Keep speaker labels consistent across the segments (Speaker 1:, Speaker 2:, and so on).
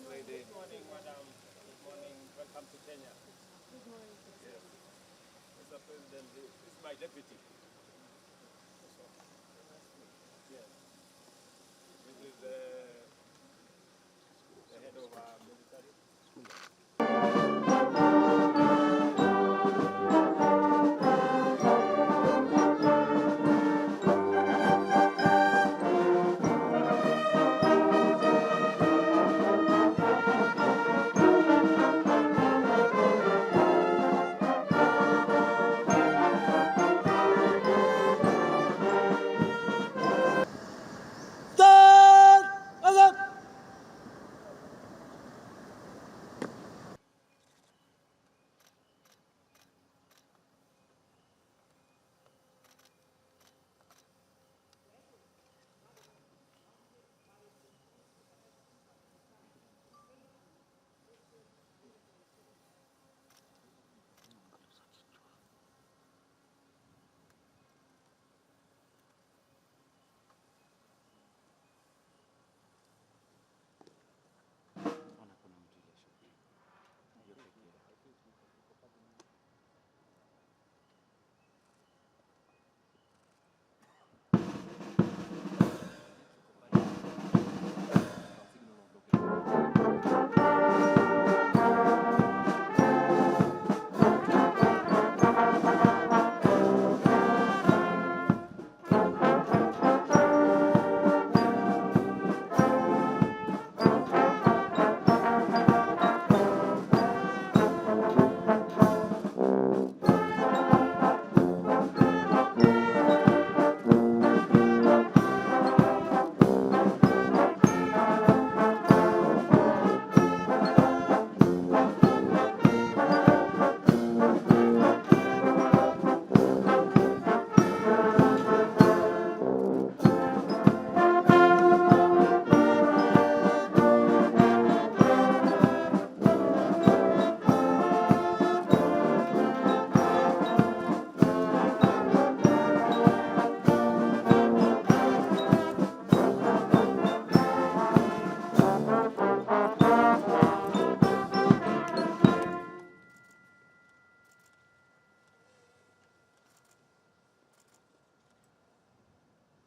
Speaker 1: lady. Good morning, madam. Good morning. Welcome to Kenya.
Speaker 2: Good morning,
Speaker 1: Yes. Mr. President, this is my deputy. Yes. This is the head of our military.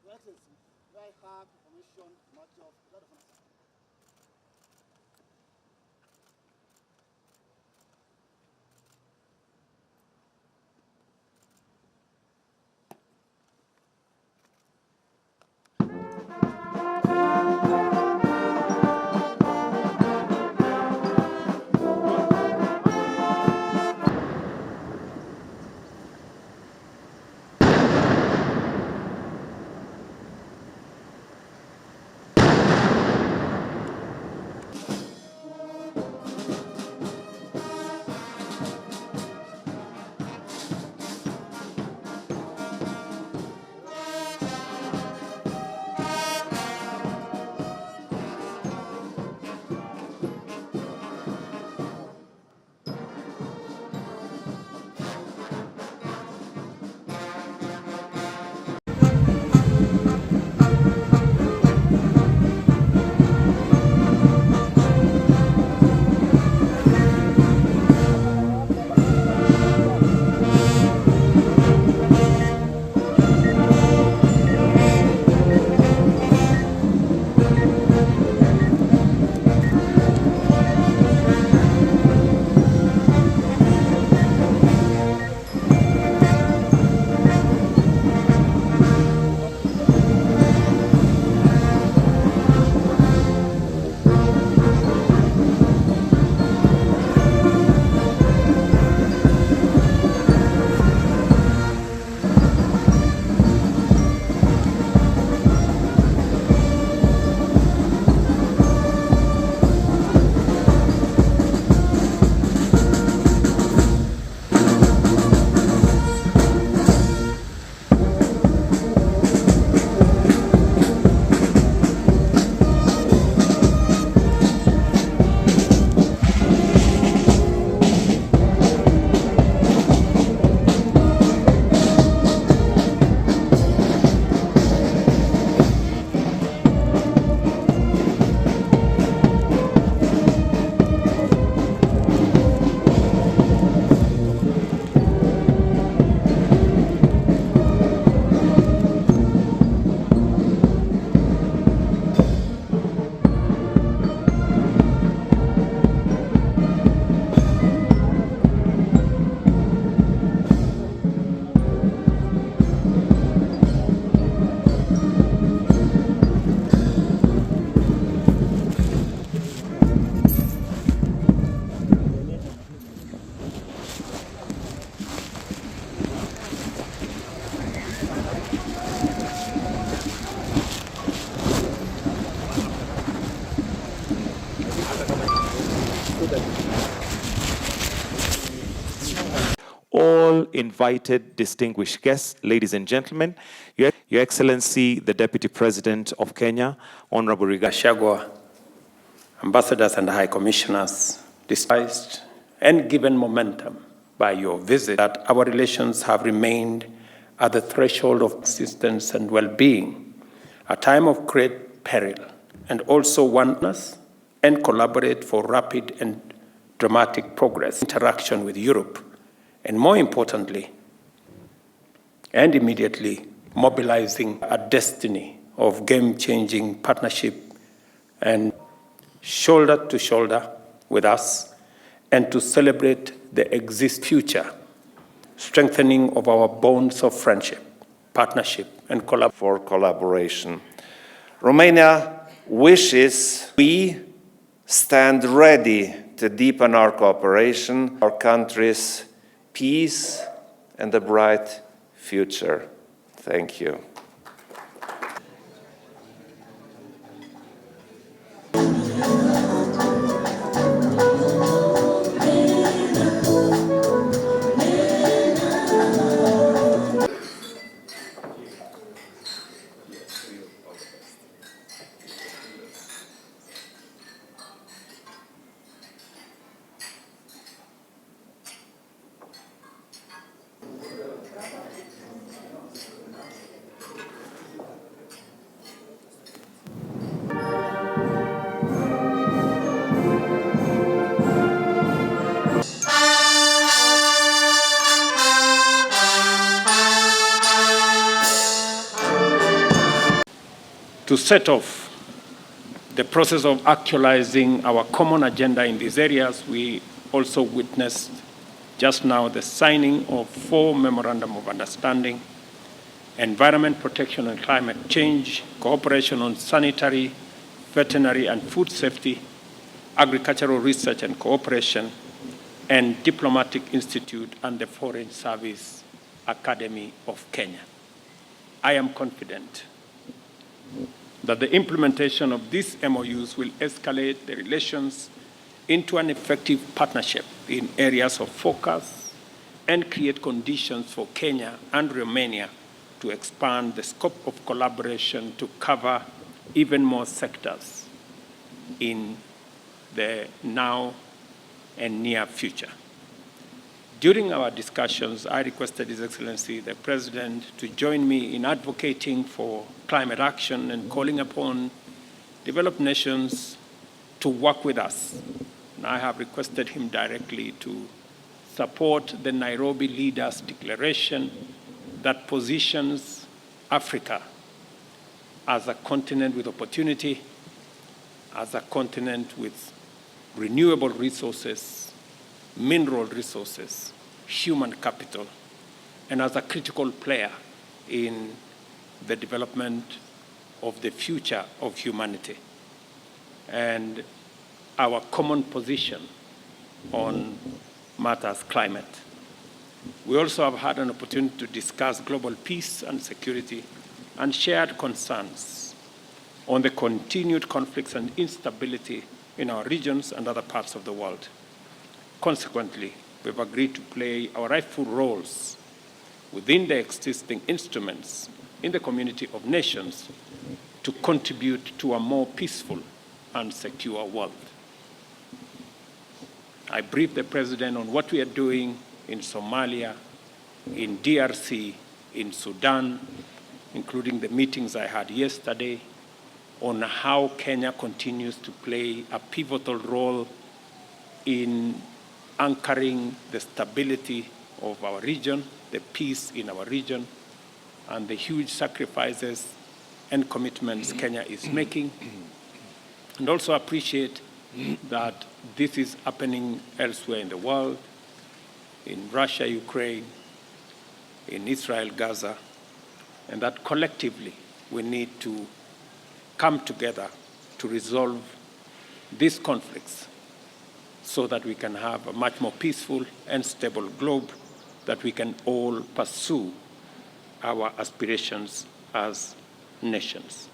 Speaker 3: Your Excellency, I have information matter of that of answer.
Speaker 2: all invited distinguished guests, ladies and gentlemen, Your Excellency, the Deputy President of Kenya, Honorable
Speaker 4: Gachagua, ambassadors and high commissioners, despised and given momentum by your visit that our relations have remained at the threshold of existence and well-being, a time of great peril, and also oneness and collaborate for rapid and dramatic progress, interaction with Europe, and more importantly, and immediately mobilizing a destiny of game-changing partnership and shoulder to shoulder with us, and to celebrate the future, strengthening of our bonds of friendship, partnership, and
Speaker 2: collaboration. Romania wishes we stand ready to deepen our cooperation, our country's peace, and a bright future. Thank you.
Speaker 4: to set off the process of actualizing our common agenda in these areas. We also witnessed just now the signing of 4 Memorandum of Understanding: environment protection and climate change, cooperation on sanitary, veterinary and food safety, agricultural research and cooperation, and Diplomatic Institute and the Foreign Service Academy of Kenya. I am confident that the implementation of these MOUs will escalate the relations into an effective partnership in areas of focus and create conditions for Kenya and Romania to expand the scope of collaboration to cover even more sectors in the now and near future. During our discussions, I requested His Excellency the President to join me in advocating for climate action and calling upon developed nations to work with us. And I have requested him directly to support the Nairobi Leaders' Declaration that positions Africa as a continent with opportunity, as a continent with renewable resources, mineral resources, human capital, and as a critical player in the development of the future of humanity. And our common position on matters climate. We also have had an opportunity to discuss global peace and security and shared concerns on the continued conflicts and instability in our regions and other parts of the world. Consequently, we've agreed to play our rightful roles within the existing instruments in the community of nations to contribute to a more peaceful and secure world. I briefed the President on what we are doing in Somalia, in DRC, in Sudan, including the meetings I had yesterday, on how Kenya continues to play a pivotal role in anchoring the stability of our region, the peace in our region, and the huge sacrifices and commitments Kenya is making. And also appreciate that this is happening elsewhere in the world, in Russia, Ukraine, in Israel, Gaza, and that collectively we need to come together to resolve these conflicts so that we can have a much more peaceful and stable globe, that we can all pursue our aspirations as nations.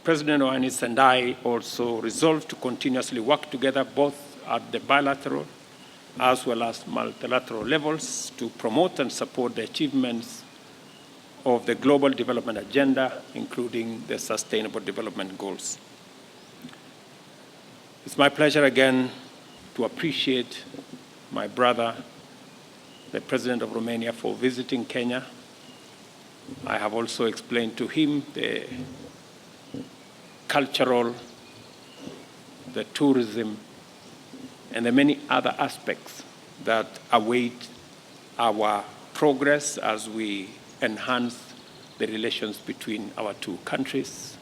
Speaker 4: President Iohannis and I also resolved to continuously work together both at the bilateral as well as multilateral levels to promote and support the achievements of the Global Development Agenda, including the Sustainable Development Goals. It's my pleasure again to appreciate my brother, the President of Romania, for visiting Kenya. I have also explained to him the cultural, the tourism, and the many other aspects that await our progress as we enhance the relations between our two countries.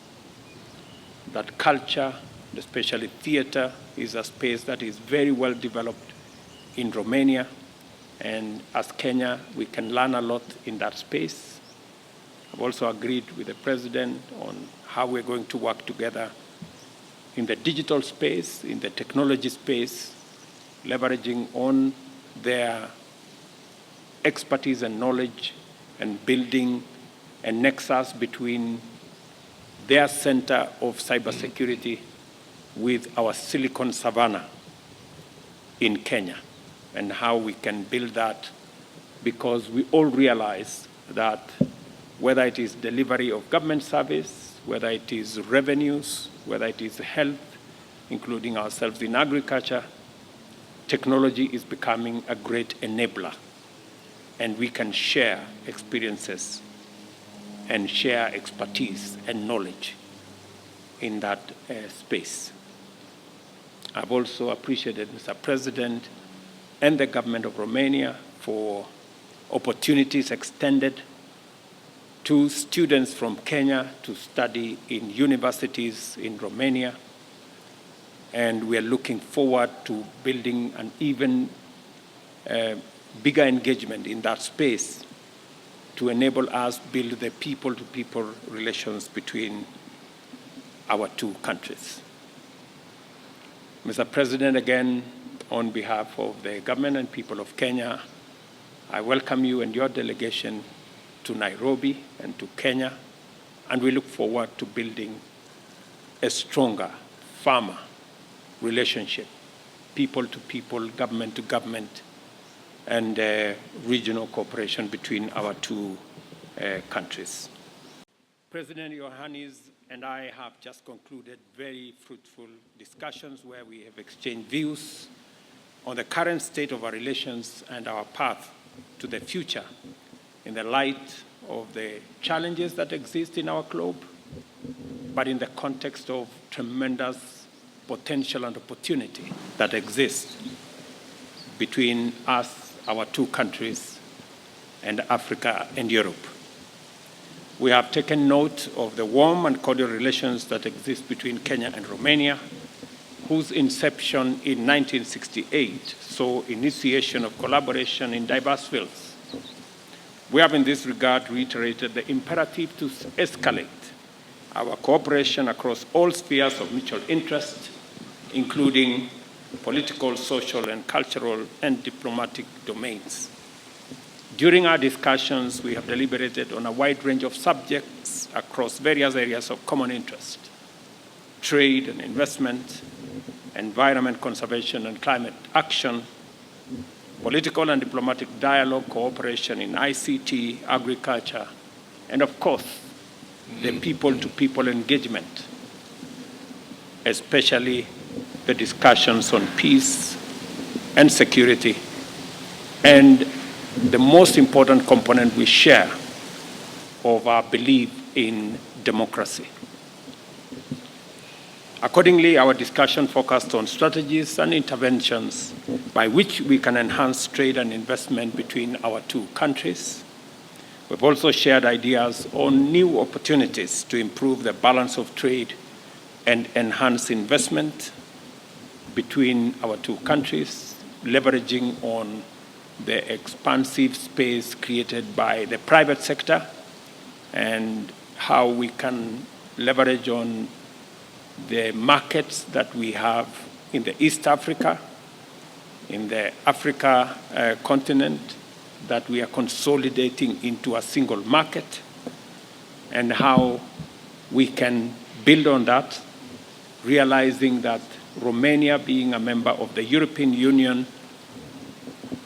Speaker 4: That culture, especially theater, is a space that is very well developed in Romania, and as Kenya, we can learn a lot in that space. I've also agreed with the President on how we're going to work together in the digital space, in the technology space, leveraging on their expertise and knowledge and building a nexus between their center of cybersecurity with our Silicon Savannah in Kenya, and how we can build that, because we all realize that whether it is delivery of government service, whether it is revenues, whether it is health, including ourselves in agriculture, technology is becoming a great enabler, and we can share experiences and share expertise and knowledge in that space. I've also appreciated Mr. President and the government of Romania for opportunities extended to students from Kenya to study in universities in Romania. And we are looking forward to building an even bigger engagement in that space to enable us build the people-to-people relations between our two countries. Mr. President, again, on behalf of the government and people of Kenya, I welcome you and your delegation to Nairobi and to Kenya, and we look forward to building a stronger, firmer relationship, people to people, government to government, and regional cooperation between our two countries. President Iohannis and I have just concluded very fruitful discussions where we have exchanged views on the current state of our relations and our path to the future in the light of the challenges that exist in our globe, but in the context of tremendous potential and opportunity that exists between us, our two countries, and Africa and Europe. We have taken note of the warm and cordial relations that exist between Kenya and Romania, whose inception in 1968 saw initiation of collaboration in diverse fields. We have in this regard reiterated the imperative to escalate our cooperation across all spheres of mutual interest, including political, social, and cultural and diplomatic domains. During our discussions, we have deliberated on a wide range of subjects across various areas of common interest: trade and investment, environment conservation and climate action, political and diplomatic dialogue, cooperation in ICT, agriculture, and of course, the people-to-people engagement, especially the discussions on peace and security, and the most important component we share of our belief in democracy. Accordingly, our discussion focused on strategies and interventions by which we can enhance trade and investment between our two countries. We've also shared ideas on new opportunities to improve the balance of trade and enhance investment between our two countries, leveraging on the expansive space created by the private sector and how we can leverage on the markets that we have in the East Africa, in the Africa continent, that we are consolidating into a single market, and how we can build on that, realizing that Romania, being a member of the European Union,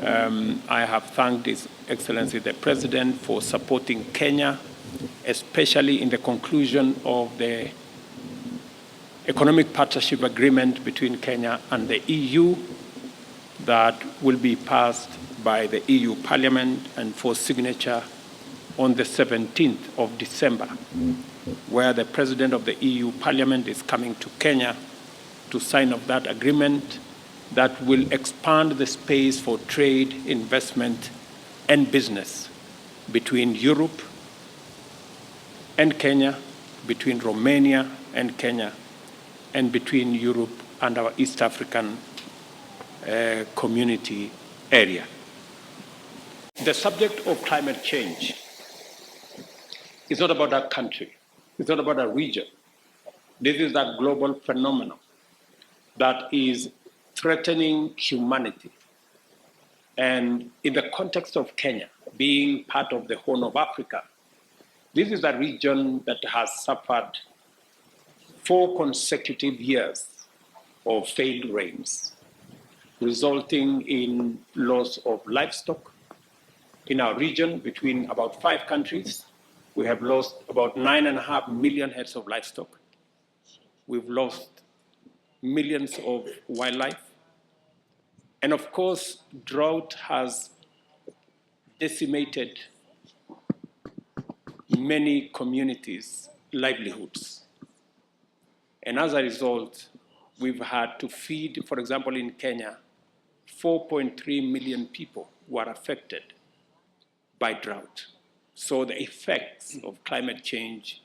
Speaker 4: I have thanked His Excellency the President for supporting Kenya, especially in the conclusion of the Economic Partnership Agreement between Kenya and the EU that will be passed by the EU Parliament and for signature on the 17th of December, where the President of the EU Parliament is coming to Kenya to sign off that agreement that will expand the space for trade, investment, and business between Europe and Kenya, between Romania and Kenya, and between Europe and our East African community area. The subject of climate change is not about a country. It's not about a region. This is a global phenomenon that is threatening humanity. And in the context of Kenya, being part of the Horn of Africa, this is a region that has suffered 4 consecutive years of failed rains, resulting in loss of livestock. In our region, between about 5 countries, we have lost about 9.5 million heads of livestock. We've lost millions of wildlife. And of course, drought has decimated many communities' livelihoods. And as a result, we've had to feed, for example, in Kenya, 4.3 million people who are affected by drought. So the effects of climate change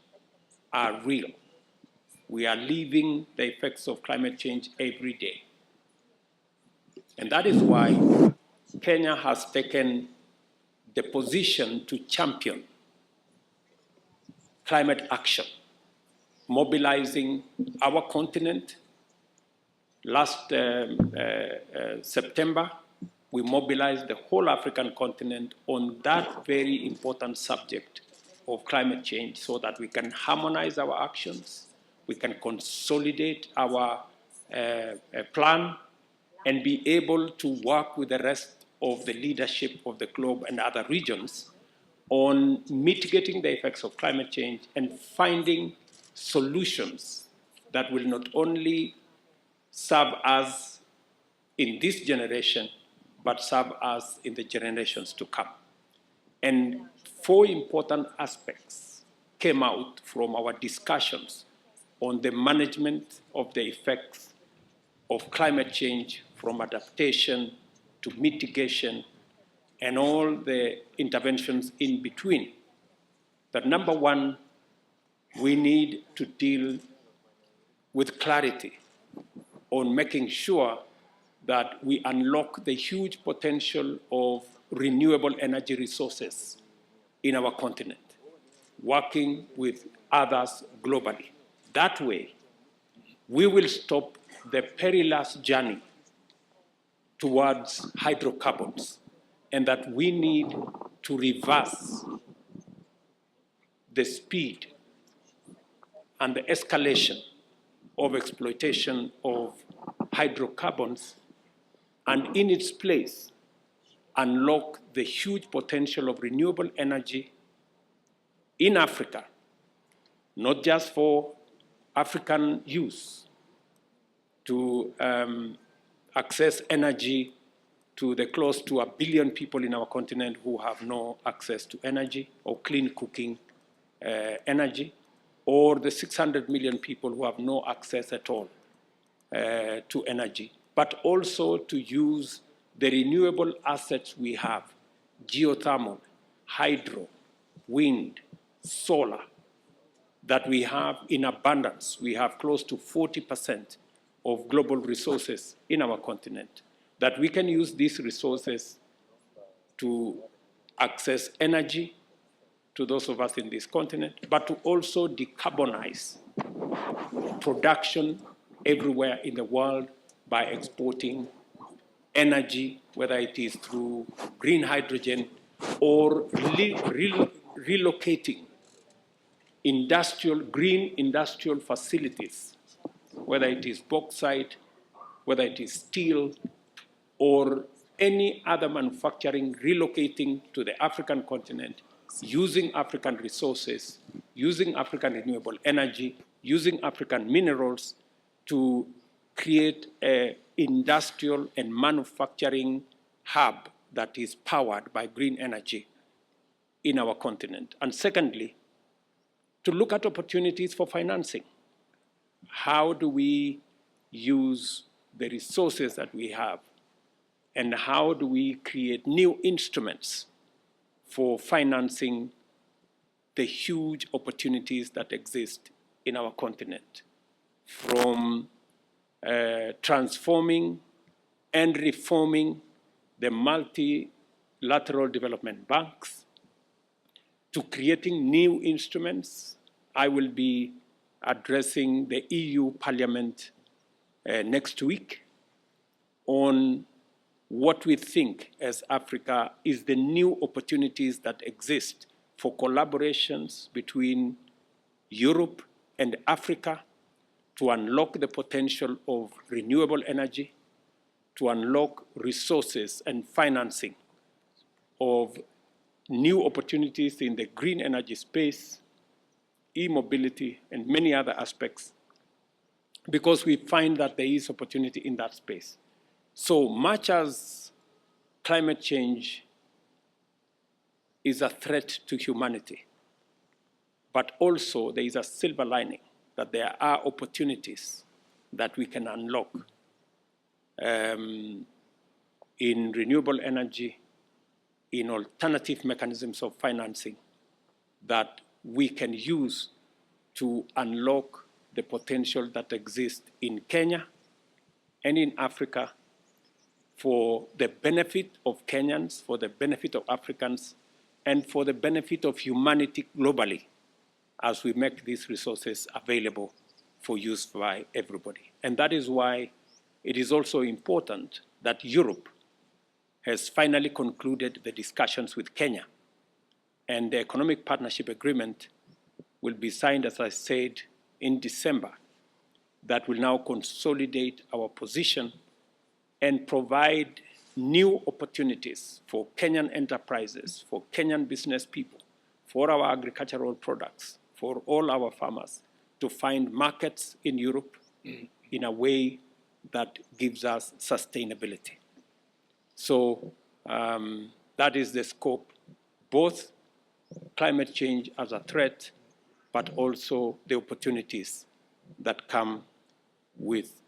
Speaker 4: are real. We are living the effects of climate change every day. And that is why Kenya has taken the position to champion climate action, mobilizing our continent. Last September, we mobilized the whole African continent on that very important subject of climate change so that we can harmonize our actions, we can consolidate our plan, and be able to work with the rest of the leadership of the globe and other regions on mitigating the effects of climate change and finding solutions that will not only serve us in this generation, but serve us in the generations to come. And 4 important aspects came out from our discussions on the management of the effects of climate change, from adaptation to mitigation and all the interventions in between. That number 1, we need to deal with clarity on making sure that we unlock the huge potential of renewable energy resources in our continent, working with others globally. That way, we will stop the perilous journey towards hydrocarbons, and that we need to reverse the speed and the escalation of exploitation of hydrocarbons, and in its place, unlock the huge potential of renewable energy in Africa, not just for African use, to access energy to the close to 1 billion people in our continent who have no access to energy or clean cooking energy, or the 600 million people who have no access at all to energy, but also to use the renewable assets we have, geothermal, hydro, wind, solar, that we have in abundance. We have close to 40% of global resources in our continent, that we can use these resources to access energy to those of us in this continent, but to also decarbonize production everywhere in the world by exporting energy, whether it is through green hydrogen or relocating green industrial facilities, whether it is bauxite, whether it is steel, or any other manufacturing relocating to the African continent, using African resources, using African renewable energy, using African minerals to create an industrial and manufacturing hub that is powered by green energy in our continent. And secondly, to look at opportunities for financing. How do we use the resources that we have, and how do we create new instruments for financing the huge opportunities that exist in our continent, from transforming and reforming the multilateral development banks to creating new instruments. I will be addressing the EU Parliament next week on what we think as Africa is the new opportunities that exist for collaborations between Europe and Africa to unlock the potential of renewable energy, to unlock resources and financing of new opportunities in the green energy space, e-mobility, and many other aspects, because we find that there is opportunity in that space. So much as climate change is a threat to humanity, but also there is a silver lining that there are opportunities that we can unlock in renewable energy, in alternative mechanisms of financing that we can use to unlock the potential that exists in Kenya and in Africa for the benefit of Kenyans, for the benefit of Africans, and for the benefit of humanity globally as we make these resources available for use by everybody. And that is why it is also important that Europe has finally concluded the discussions with Kenya, and the Economic Partnership Agreement will be signed, as I said, in December. That will now consolidate our position and provide new opportunities for Kenyan enterprises, for Kenyan business people, for our agricultural products, for all our farmers to find markets in Europe in a way that gives us sustainability. So that is the scope, both climate change as a threat, but also the opportunities that come with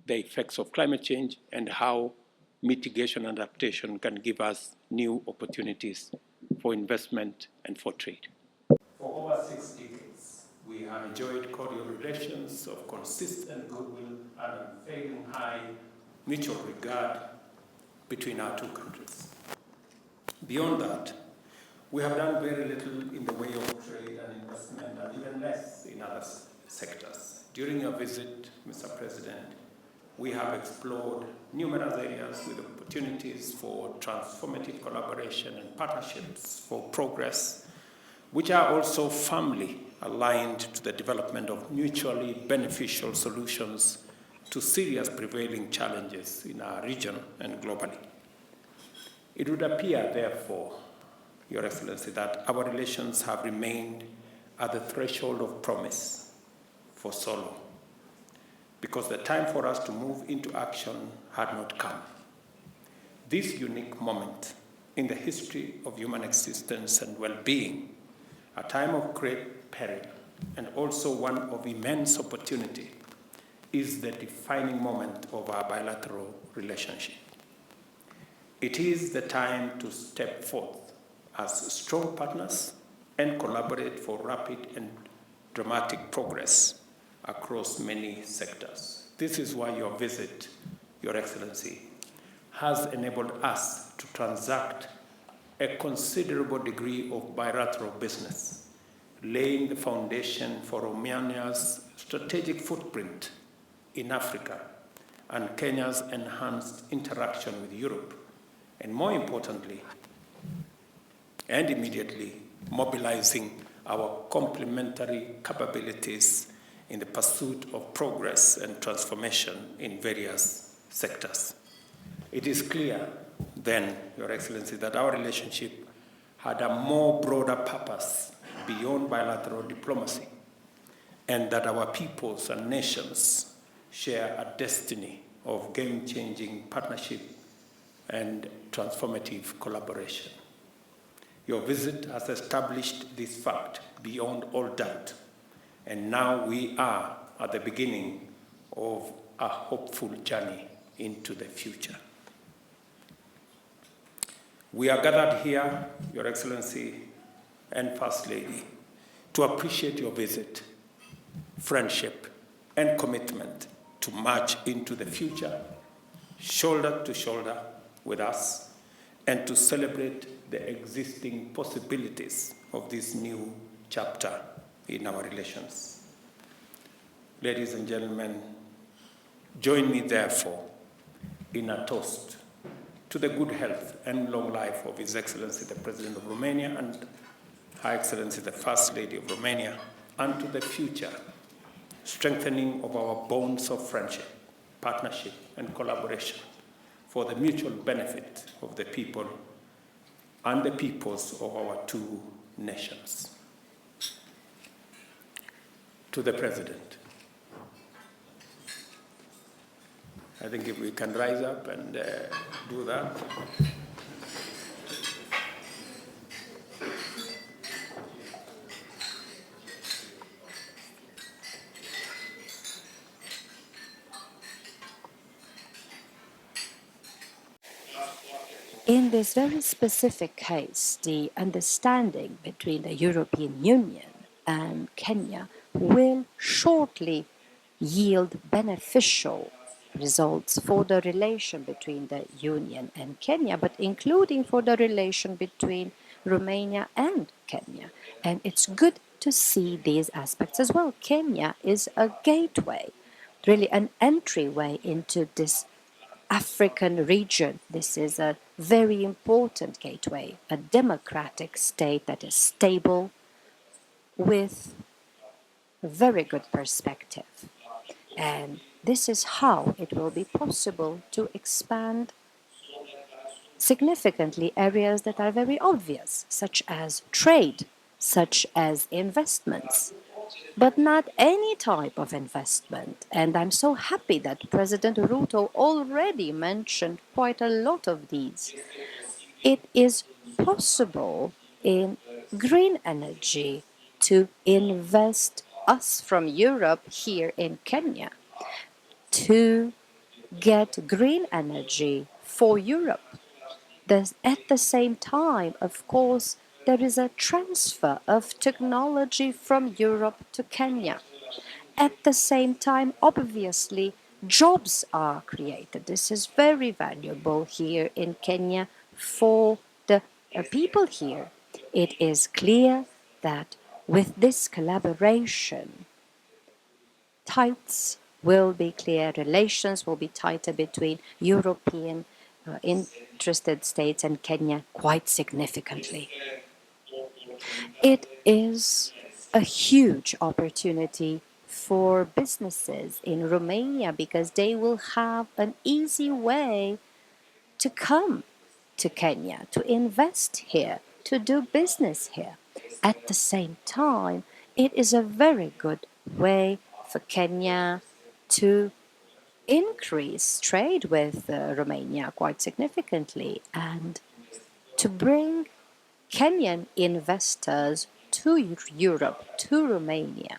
Speaker 4: the effects of climate change and how mitigation and adaptation can give us new opportunities for investment and for trade. For over 6 decades, we have enjoyed cordial relations of consistent goodwill and unfailing high mutual regard between our two countries. Beyond that, we have done very little in the way of trade and investment, and even less in other sectors. During your visit, Mr. President, we have explored numerous areas with opportunities for transformative collaboration and partnerships for progress, which are also firmly aligned to the development of mutually beneficial solutions to serious prevailing challenges in our region and globally. It would appear, therefore, Your Excellency, that our relations have remained at the threshold of promise for so long, because the time for us to move into action had not come. This unique moment in the history of human existence and well-being, a time of great peril and also one of immense opportunity, is the defining moment of our bilateral relationship. It is the time to step forth as strong partners and collaborate for rapid and dramatic progress across many sectors. This is why your visit, Your Excellency, has enabled us to transact a considerable degree of bilateral business, laying the foundation for Romania's strategic footprint in Africa and Kenya's enhanced interaction with Europe, and more importantly, and immediately mobilizing our complementary capabilities in the pursuit of progress and transformation in various sectors. It is clear then, Your Excellency, that our relationship had a more broader purpose beyond bilateral diplomacy, and that our peoples and nations share a destiny of game-changing partnership and transformative collaboration. Your visit has established this fact beyond all doubt, and now we are at the beginning of a hopeful journey into the future. We are gathered here, Your Excellency and First Lady, to appreciate your visit, friendship, and commitment to march into the future, shoulder to shoulder with us, and to celebrate the existing possibilities of this new chapter in our relations. Ladies and gentlemen, join me therefore in a toast to the good health and long life of His Excellency the President of Romania and Her Excellency the First Lady of Romania, and to the future strengthening of our bonds of friendship, partnership, and collaboration for the mutual benefit of the people and the peoples of our two nations. To the President, I think if we can rise up and do that.
Speaker 5: In this very specific case, the understanding between the European Union and Kenya will shortly yield beneficial results for the relation between the Union and Kenya, but including for the relation between Romania and Kenya. And it's good to see these aspects as well. Kenya is a gateway, really an entryway into this African region. This is a very important gateway, a democratic state that is stable with very good perspective. And this is how it will be possible to expand significantly areas that are very obvious, such as trade, such as investments, but not any type of investment. And I'm so happy that President Ruto already mentioned quite a lot of these. It is possible in green energy to invest us from Europe here in Kenya to get green energy for Europe. At the same time, of course, there is a transfer of technology from Europe to Kenya. At the same time, obviously, jobs are created. This is very valuable here in Kenya for the people here. It is clear that with this collaboration, tights will be clear, relations will be tighter between European interested states and Kenya quite significantly. It is a huge opportunity for businesses in Romania because they will have an easy way to come to Kenya, to invest here, to do business here. At the same time, it is a very good way for Kenya to increase trade with Romania quite significantly and to bring Kenyan investors to Europe, to Romania.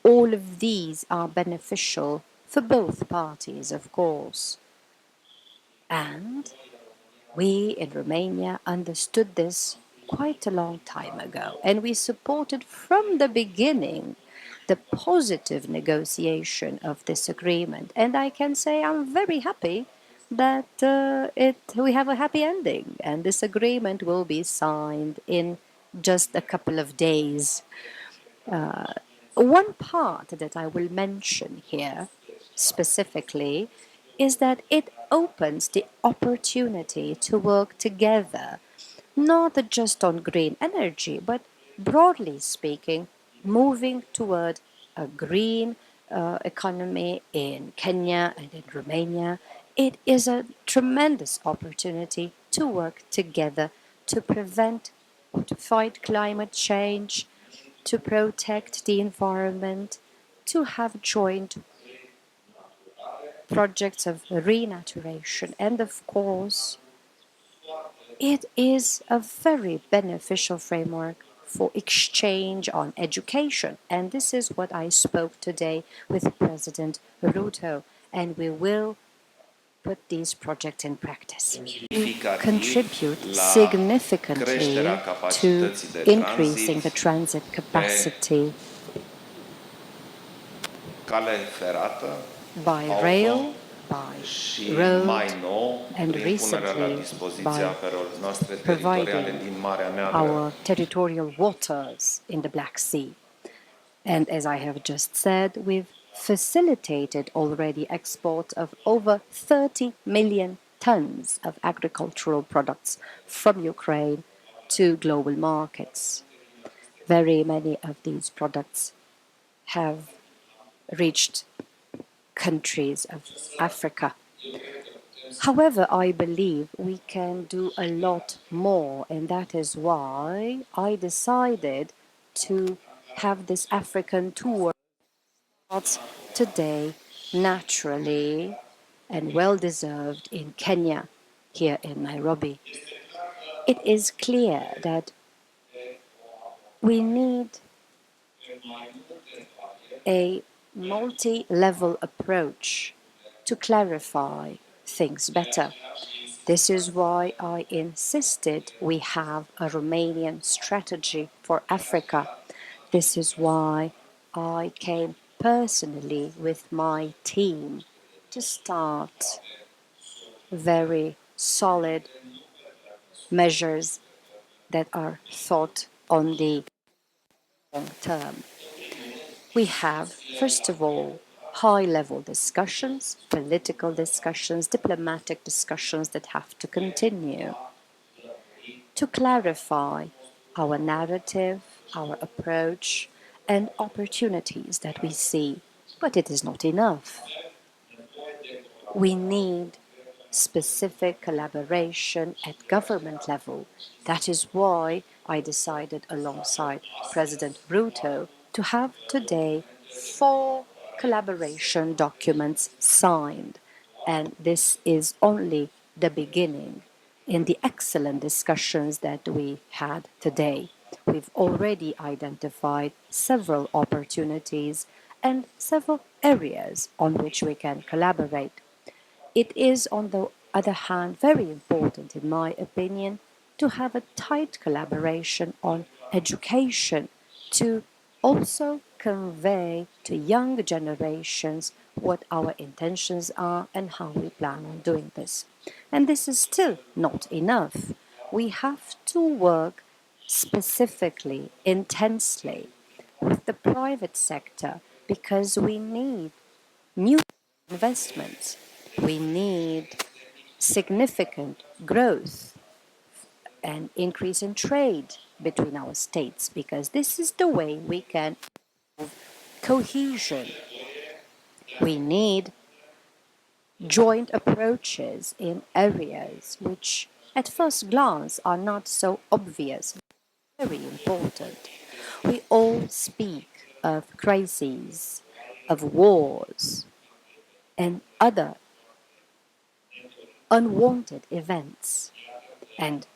Speaker 5: All of these are beneficial for both parties, of course. And we in Romania understood this quite a long time ago, and we supported from the beginning the positive negotiation of this agreement. And I can say I'm very happy that we have a happy ending, and this agreement will be signed in just a couple of days. One part that I will mention here specifically is that it opens the opportunity to work together, not just on green energy, but broadly speaking, moving toward a green economy in Kenya and in Romania It is a tremendous opportunity to work together to prevent or to fight climate change, to protect the environment, to have joint projects of renaturation. And of course, it is a very beneficial framework for exchange on education. And this is what I spoke today with President Ruto. And we will put these projects in practice. We contribute significantly to increasing the transit capacity by rail, by road, and recently by providing our territorial waters in the Black Sea. And as I have just said, we've facilitated already export of over 30 million tons of agricultural products from Ukraine to global markets. Very many of these products have reached countries of Africa. However, I believe we can do a lot more, and that is why I decided to have this African tour starts today naturally and well deserved in Kenya, here in Nairobi. It is clear that we need a multi-level approach to clarify things better. This is why I insisted we have a Romanian strategy for Africa. This is why I came personally with my team to start very solid measures that are thought on the long term. We have, first of all, high-level discussions, political discussions, diplomatic discussions that have to continue to clarify our narrative, our approach, and opportunities that we see. But it is not enough. We need specific collaboration at government level. That is why I decided alongside President Ruto to have today 4 collaboration documents signed. And this is only the beginning. In the excellent discussions that we had today, we've already identified several opportunities and several areas on which we can collaborate. It is, on the other hand, very important, in my opinion, to have a tight collaboration on education to also convey to young generations what our intentions are and how we plan on doing this. And this is still not enough. We have to work specifically, intensely with the private sector because we need new investments. We need significant growth and increase in trade between our states because this is the way we can have cohesion. We need joint approaches in areas which at first glance are not so obvious, very important. We all speak of crises, of wars, and other unwanted events. And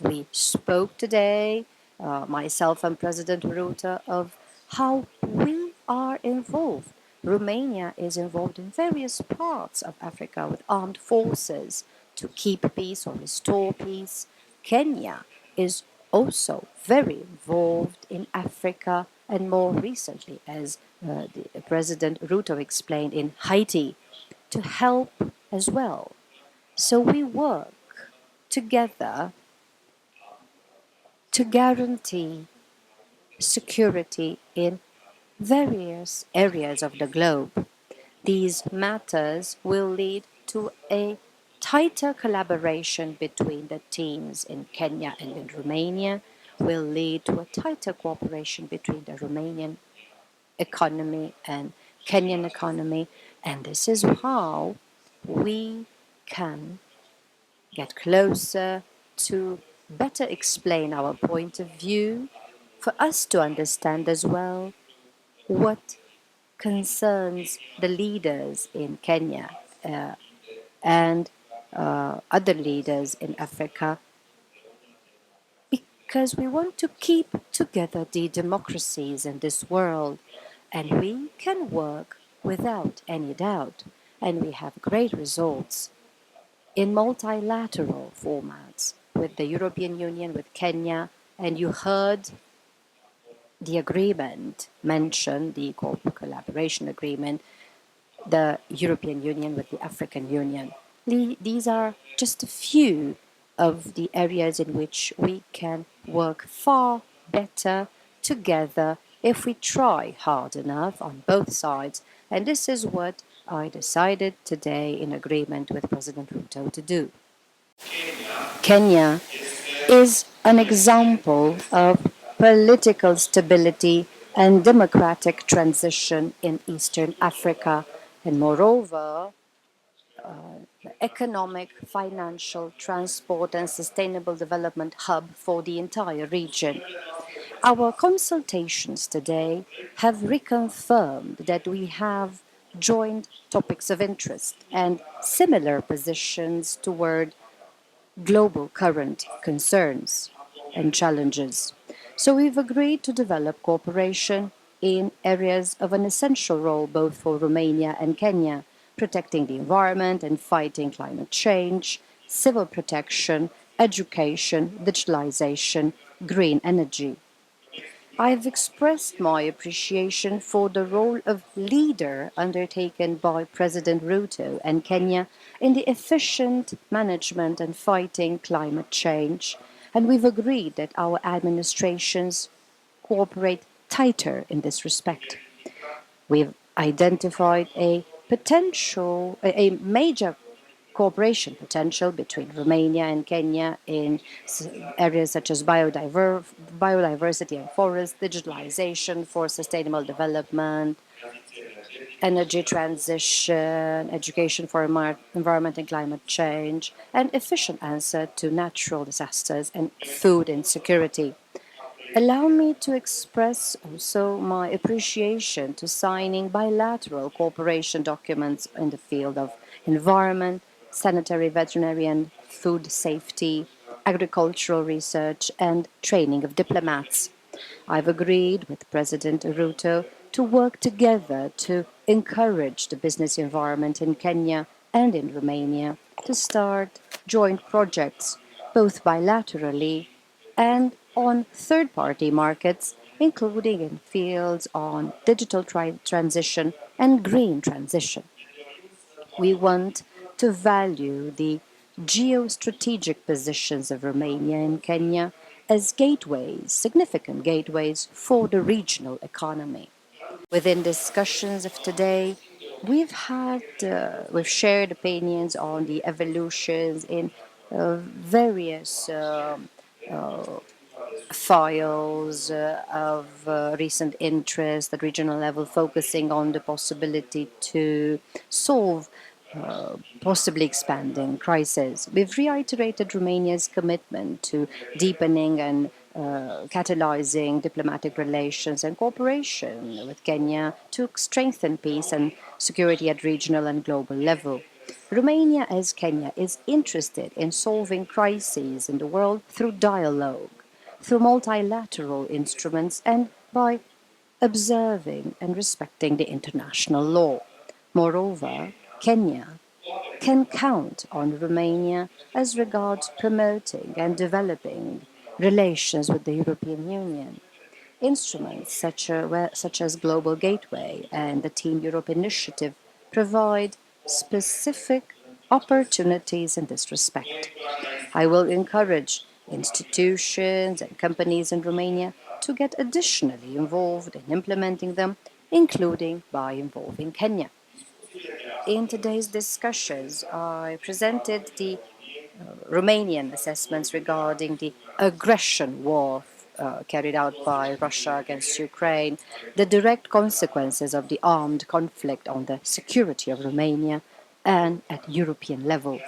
Speaker 5: we spoke today, myself and President Ruto, of how we are involved. Romania is involved in various parts of Africa with armed forces to keep peace or restore peace. Kenya is also very involved in Africa and more recently, as President Ruto explained, in Haiti to help as well. So we work together to guarantee security in various areas of the globe. These matters will lead to a tighter collaboration between the teams in Kenya and in Romania, will lead to a tighter cooperation between the Romanian economy and Kenyan economy, and this is how we can get closer to better explain our point of view, for us to understand as well what concerns the leaders in Kenya and other leaders in Africa, because we want to keep together the democracies in this world, and we can work without any doubt, and we have great results in multilateral formats with the European Union, with Kenya, and you heard the agreement mentioned, the collaboration agreement, the European Union with the African Union. These are just a few of the areas in which we can work far better together if we try hard enough on both sides. And this is what I decided today in agreement with President Ruto to do. Kenya is an example of political stability and democratic transition in Eastern Africa, and moreover, economic, financial, transport, and sustainable development hub for the entire region. Our consultations today have reconfirmed that we have joint topics of interest and similar positions toward global current concerns and challenges. So we've agreed to develop cooperation in areas of an essential role both for Romania and Kenya: protecting the environment and fighting climate change, civil protection, education, digitalization, green energy. I have expressed my appreciation for the role of leader undertaken by President Ruto and Kenya in the efficient management and fighting climate change, and we've agreed that our administrations cooperate tighter in this respect. We've identified a major cooperation potential between Romania and Kenya in areas such as biodiversity and forest, digitalization for sustainable development, energy transition, education for environment and climate change, and efficient answer to natural disasters and food insecurity. Allow me to express also my appreciation to signing bilateral cooperation documents in the field of environment, sanitary, veterinary, and food safety, agricultural research, and training of diplomats. I've agreed with President Ruto to work together to encourage the business environment in Kenya and in Romania to start joint projects, both bilaterally and on third-party markets, including in fields on digital transition and green transition. We want to value the geostrategic positions of Romania and Kenya as gateways, significant gateways for the regional economy. Within discussions of today, we've shared opinions on the evolutions in various files of recent interest at regional level, focusing on the possibility to solve possibly expanding crises. We've reiterated Romania's commitment to deepening and catalyzing diplomatic relations and cooperation with Kenya to strengthen peace and security at regional and global level. Romania, as Kenya, is interested in solving crises in the world through dialogue, through multilateral instruments, and by observing and respecting the international law. Moreover, Kenya can count on Romania as regards promoting and developing relations with the European Union. Instruments such as Global Gateway and the Team Europe initiative provide specific opportunities in this respect. I will encourage institutions and companies in Romania to get additionally involved in implementing them, including by involving Kenya. In today's discussions, I presented the Romanian assessments regarding the aggression war carried out by Russia against Ukraine, the direct consequences of the armed conflict on the security of Romania, and at European level.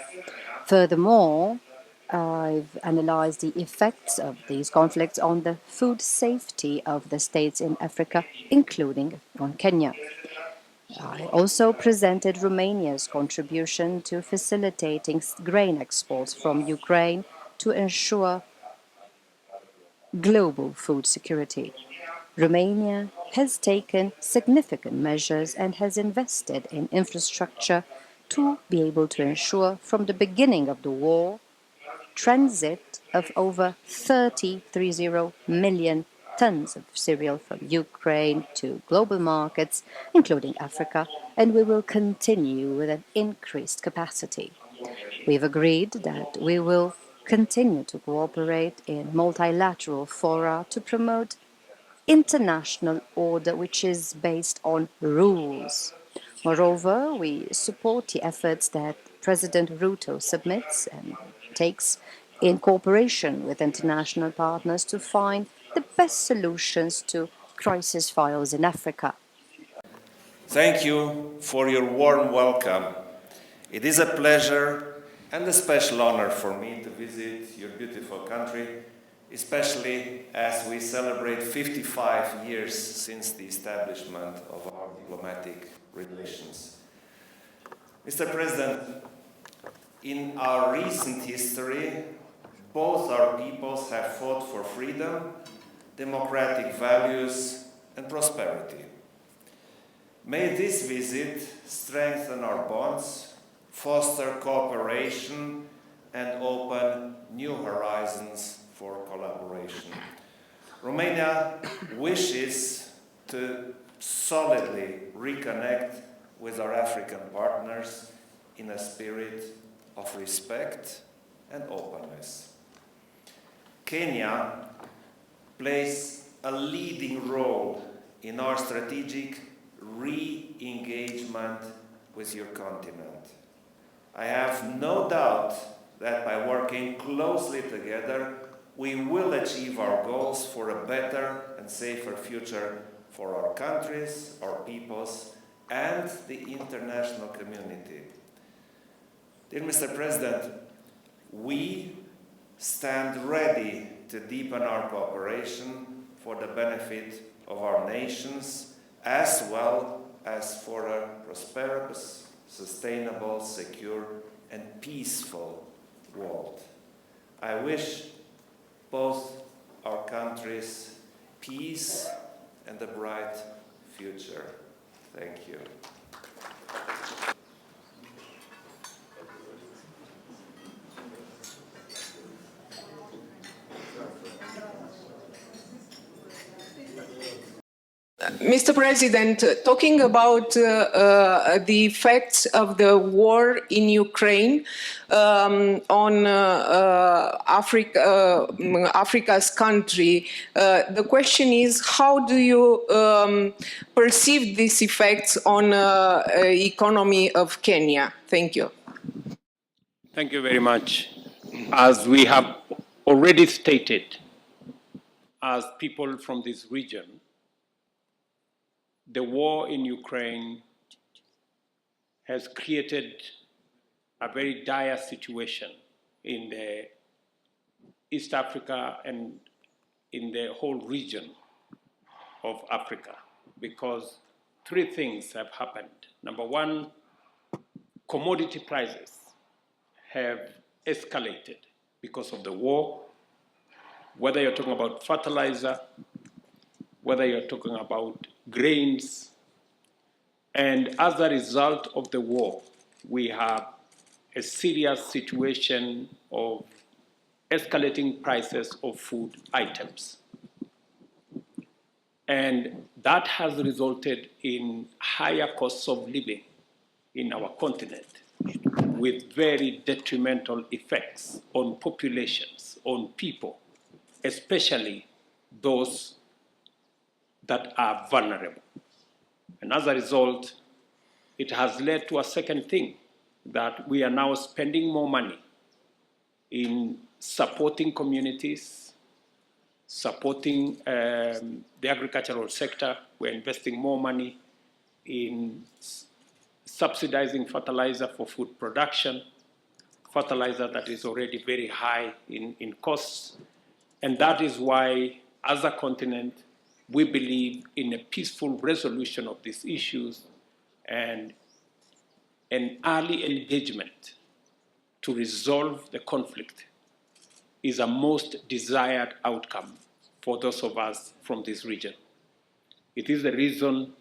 Speaker 5: Furthermore, I've analyzed the effects of these conflicts on the food safety of the states in Africa, including on Kenya. I also presented Romania's contribution to facilitating grain exports from Ukraine to ensure global food security. Romania has taken significant measures and has invested in infrastructure to be able to ensure from the beginning of the war transit of over 30 million tons of cereal from Ukraine to global markets, including Africa, and we will continue with an increased capacity. We've agreed that we will continue to cooperate in multilateral fora to promote international order which is based on rules. Moreover, we support the efforts that President Ruto submits and takes in cooperation with international partners to find the best solutions to crisis files in Africa.
Speaker 6: Thank you for your warm welcome. It is a pleasure and a special honor for me to visit your beautiful country, especially as we celebrate 55 years since the establishment of our diplomatic relations. Mr. President, in our recent history, both our peoples have fought for freedom, democratic values, and prosperity. May this visit strengthen our bonds, foster cooperation, and open new horizons for collaboration. Romania wishes to solidly reconnect with our African partners in a spirit of respect and openness. Kenya plays a leading role in our strategic re-engagement with your continent. I have no doubt that by working closely together, we will achieve our goals for a better and safer future for our countries, our peoples, and the international community. Dear Mr. President, we stand ready to deepen our cooperation for the benefit of our nations, as well as for a prosperous, sustainable, secure, and peaceful world. I wish both our countries peace and a bright future. Thank you.
Speaker 7: Mr. President, talking about the effects of the war in Ukraine on Africa's country, the question is, how do you perceive these effects on the economy of Kenya? Thank you.
Speaker 4: Thank you very much. As we have already stated, as people from this region, the war in Ukraine has created a very dire situation in the East Africa and in the whole region of Africa, because three things have happened. Number one, commodity prices have escalated because of the war, whether you're talking about fertilizer, whether you're talking about grains, and as a result of the war, we have a serious situation of escalating prices of food items. And that has resulted in higher costs of living in our continent, with very detrimental effects on populations, on people, especially those that are vulnerable. And as a result, it has led to a second thing, that we are now spending more money in supporting communities, supporting the agricultural sector. We're investing more money in subsidizing fertilizer for food production, fertilizer that is already very high in costs. And that is why, as a continent, we believe in a peaceful resolution of these issues and an early engagement to resolve the conflict is a most desired outcome for those of us from this region. It is the reason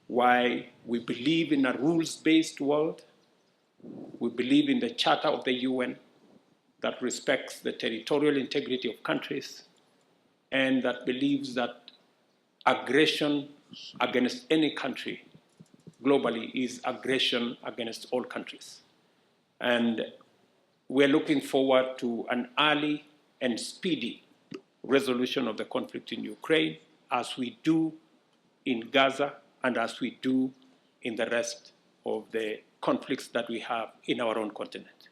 Speaker 4: why we believe in a rules-based world. We believe in the Charter of the UN that respects the territorial integrity of countries and that believes that aggression against any country globally is aggression against all countries. And we're looking forward to an early and speedy resolution of the conflict in Ukraine, as we do in Gaza and as we do in the rest of the conflicts that we have in our own continent.